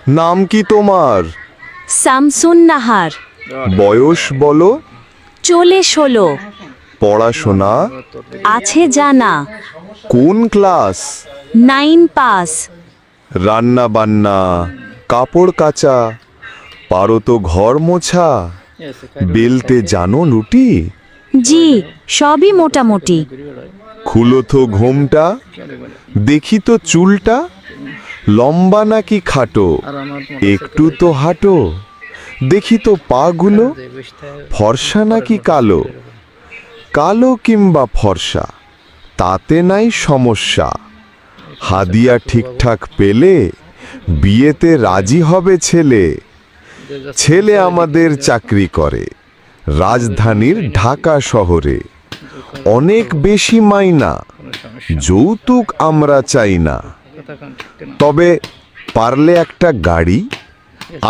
নাম কি তোমার? শামসুন নাহার। বয়স বলো। চলে 16। পড়াশোনা আছে জানা। কোন ক্লাস? 9 পাস। রান্না বান্না, কাপড় কাচা, পারো তো ঘর মোছা, বেলতে জানো রুটি? জি, সবই মোটামুটি। খুলো তো ঘোমটা, দেখি তো চুলটা, লম্বা নাকি খাটো, একটু তো হাঁটো, দেখি তো পাগুলো, ফর্সা নাকি কালো, কালো কিংবা ফর্সা তাতে নাই সমস্যা। হাদিয়া ঠিকঠাক পেলে বিয়েতে রাজি হবে ছেলে। ছেলে আমাদের চাকরি করে রাজধানীর ঢাকা শহরে। অনেক বেশি মাইনা, যৌতুক আমরা চাই না। তবে পারলে একটা গাড়ি,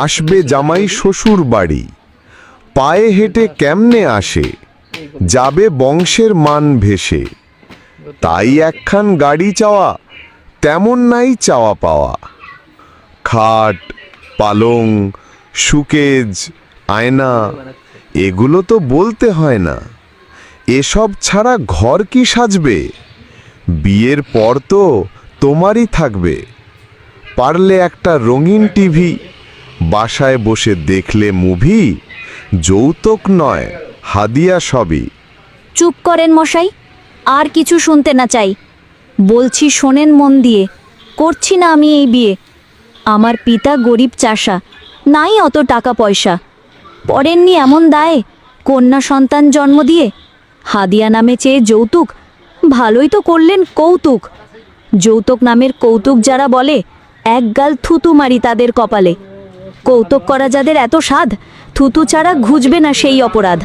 আসবে জামাই শ্বশুর বাড়ি। পায়ে হেঁটে কেমনে আসে, যাবে বংশের মান ভেসে। তাই একখান গাড়ি চাওয়া, তেমন নাই চাওয়া পাওয়া। খাট, পালং, সুকেজ, আয়না এগুলো তো বলতে হয় না। এসব ছাড়া ঘর কি সাজবে? বিয়ের পর তো তোমারই থাকবে। পারলে একটা রঙিন টিভি, বাসায় বসে দেখলে মুভি। যৌতুক নয়, হাদিয়া সবই। চুপ করেন মশাই, আর কিছু শুনতে না চাই। বলছি শোনেন মন দিয়ে, করছি না আমি এই বিয়ে। আমার পিতা গরিব চাষা, নাই অত টাকা পয়সা। পড়েননি এমন দায়ে কন্যা সন্তান জন্ম দিয়ে। হাদিয়া নামে চেয়ে যৌতুক, ভালোই তো করলেন কৌতুক। যৌতুক নামের কৌতুক যারা বলে, একগাল থুতু মারি তাদের কপালে। কৌতুক করা যাদের এত সাধ, থুতু ছাড়া ঘুচবে না সেই অপরাধ।